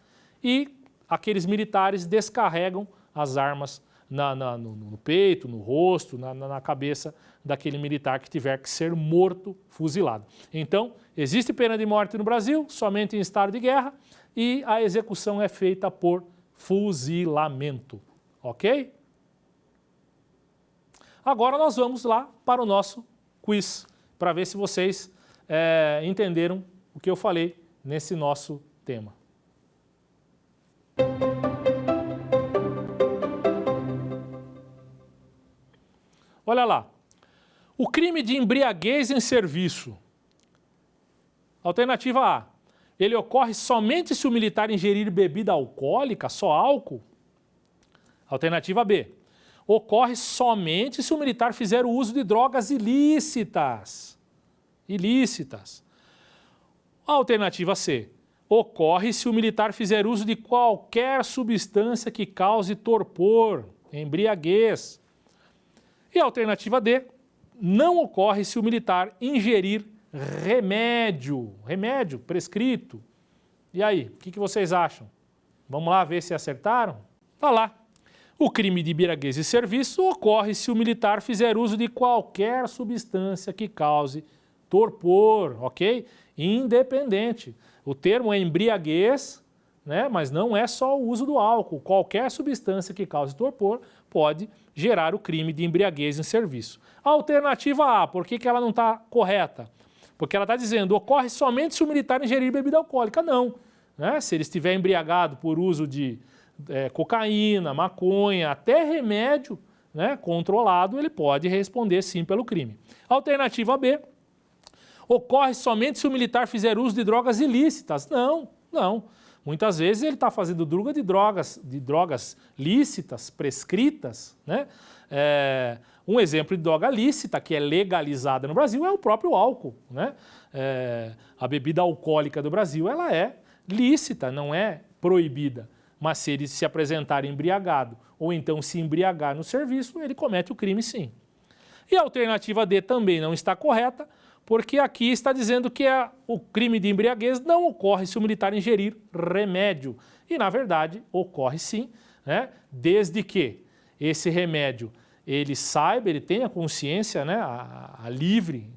e aqueles militares descarregam as armas no peito, no rosto, na cabeça daquele militar que tiver que ser morto, fuzilado. Então, existe pena de morte no Brasil, somente em estado de guerra, e a execução é feita por fuzilamento, ok? Agora nós vamos lá para o nosso quiz, para ver se vocês entenderam o que eu falei nesse nosso tema. Olha lá, o crime de embriaguez em serviço. Alternativa A, ele ocorre somente se o militar ingerir bebida alcoólica, só álcool? Alternativa B, ocorre somente se o militar fizer o uso de drogas ilícitas. Alternativa C, ocorre se o militar fizer uso de qualquer substância que cause torpor, embriaguez. E a alternativa D, não ocorre se o militar ingerir remédio prescrito. E aí, o que vocês acham? Vamos lá ver se acertaram? Tá lá. O crime de embriaguez em serviço ocorre se o militar fizer uso de qualquer substância que cause torpor, ok? Independente. O termo é embriaguez, né? Mas não é só o uso do álcool. Qualquer substância que cause torpor pode gerar o crime de embriaguez em serviço. A alternativa A, por que ela não está correta? Porque ela está dizendo, ocorre somente se o militar ingerir bebida alcoólica. Não. Né? Se ele estiver embriagado por uso de cocaína, maconha, até remédio, né, controlado, ele pode responder sim pelo crime. Alternativa B, ocorre somente se o militar fizer uso de drogas ilícitas. Não, não. Muitas vezes ele está fazendo de drogas lícitas, prescritas, né? Um exemplo de droga lícita que é legalizada no Brasil é o próprio álcool, né? A bebida alcoólica do Brasil ela é lícita, não é proibida. Mas se ele se apresentar embriagado ou então se embriagar no serviço, ele comete o crime sim. E a alternativa D também não está correta, porque aqui está dizendo que o crime de embriaguez não ocorre se o militar ingerir remédio. E, na verdade, ocorre sim, né? Desde que esse remédio ele saiba, ele tenha consciência, né? a livre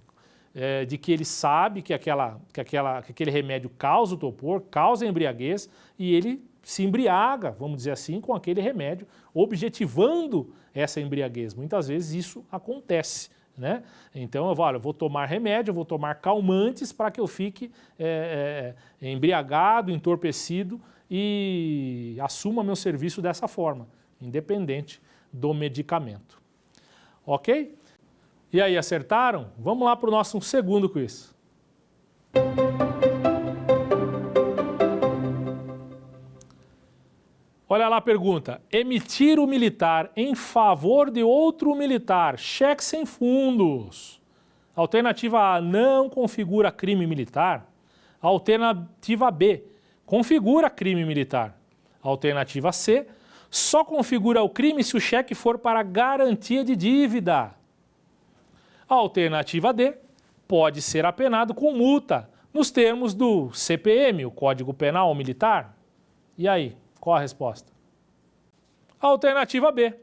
de que ele sabe que aquele remédio causa o torpor, causa a embriaguez, e ele se embriaga, vamos dizer assim, com aquele remédio, objetivando essa embriaguez. Muitas vezes isso acontece. Né? Então eu vou tomar remédio, eu vou tomar calmantes para que eu fique embriagado, entorpecido e assuma meu serviço dessa forma, independente do medicamento. Ok? E aí, acertaram? Vamos lá para o nosso segundo quiz. Olha lá a pergunta. Emitir o militar em favor de outro militar, cheque sem fundos. Alternativa A, não configura crime militar. Alternativa B, configura crime militar. Alternativa C, só configura o crime se o cheque for para garantia de dívida. Alternativa D, pode ser apenado com multa, nos termos do CPM, o Código Penal Militar. E aí? Qual a resposta? Alternativa B.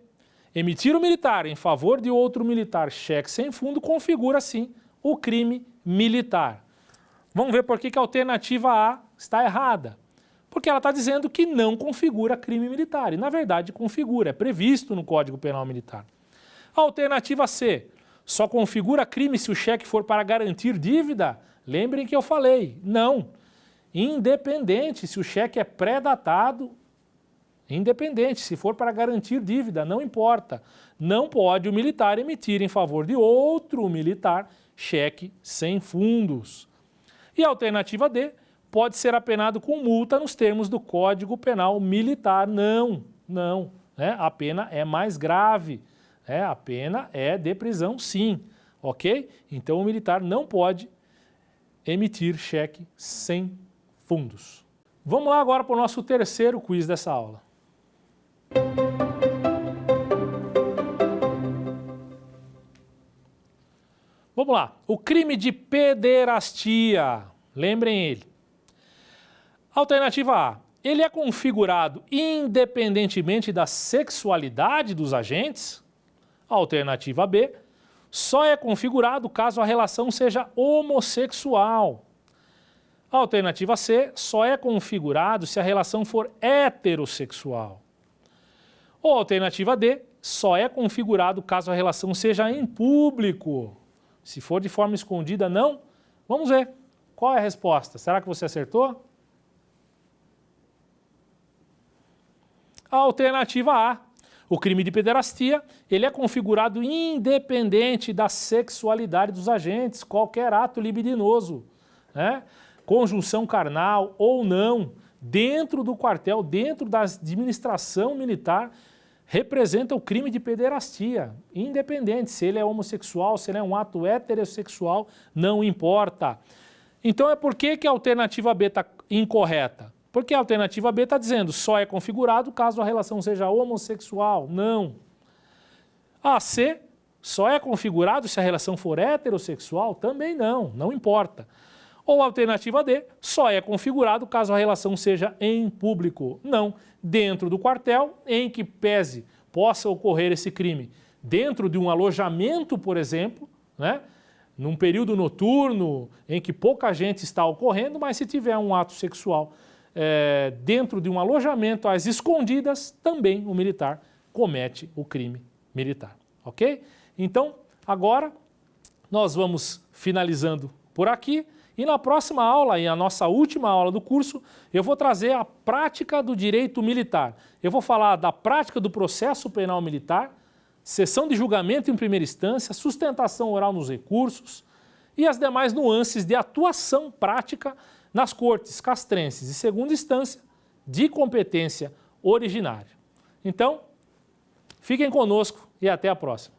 Emitir o militar em favor de outro militar cheque sem fundo configura, sim, o crime militar. Vamos ver por que a alternativa A está errada. Porque ela está dizendo que não configura crime militar. E, na verdade, configura. É previsto no Código Penal Militar. A alternativa C. Só configura crime se o cheque for para garantir dívida? Lembrem que eu falei. Não. Independente se o cheque é pré-datado, independente, se for para garantir dívida, não importa. Não pode o militar emitir em favor de outro militar cheque sem fundos. E a alternativa D, pode ser apenado com multa nos termos do Código Penal Militar. Não, não. A pena é mais grave. A pena é de prisão, sim. Ok? Então o militar não pode emitir cheque sem fundos. Vamos lá agora para o nosso terceiro quiz dessa aula. Vamos lá. O crime de pederastia. Lembrem ele. Alternativa A. Ele é configurado independentemente da sexualidade dos agentes? Alternativa B. Só é configurado caso a relação seja homossexual. Alternativa C. Só é configurado se a relação for heterossexual. Ou alternativa D, só é configurado caso a relação seja em público. Se for de forma escondida, não. Vamos ver. Qual é a resposta? Será que você acertou? A alternativa A. O crime de pederastia, ele é configurado independente da sexualidade dos agentes, qualquer ato libidinoso, né? Conjunção carnal ou não, dentro do quartel, dentro da administração militar, representa o crime de pederastia, independente se ele é homossexual, se ele é um ato heterossexual, não importa. Então, por que a alternativa B está incorreta? Porque a alternativa B está dizendo só é configurado caso a relação seja homossexual. Não. A C, só é configurado se a relação for heterossexual? Também não, não importa. Ou a alternativa D, só é configurado caso a relação seja em público. Não, dentro do quartel, em que pese possa ocorrer esse crime, dentro de um alojamento, por exemplo, né? Num período noturno, em que pouca gente está ocorrendo, mas se tiver um ato sexual dentro de um alojamento às escondidas, também o militar comete o crime militar, ok? Então, agora, nós vamos finalizando por aqui. E na próxima aula, e a nossa última aula do curso, eu vou trazer a prática do direito militar. Eu vou falar da prática do processo penal militar, sessão de julgamento em primeira instância, sustentação oral nos recursos e as demais nuances de atuação prática nas cortes castrenses de segunda instância de competência originária. Então, fiquem conosco e até a próxima.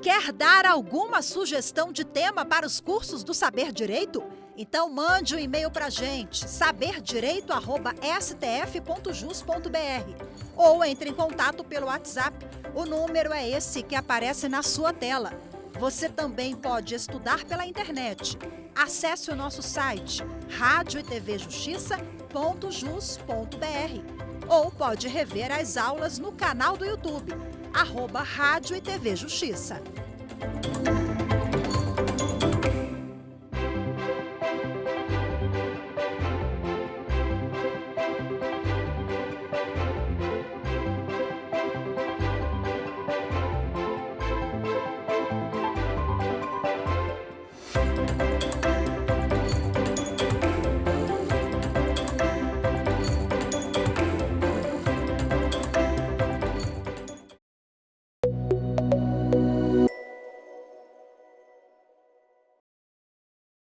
Quer dar alguma sugestão de tema para os cursos do Saber Direito? Então mande um e-mail para a gente, saberdireito@stf.jus.br, ou entre em contato pelo WhatsApp. O número é esse que aparece na sua tela. Você também pode estudar pela internet. Acesse o nosso site radioetvjustiça.jus.br ou pode rever as aulas no canal do YouTube, @Rádio e TV Justiça.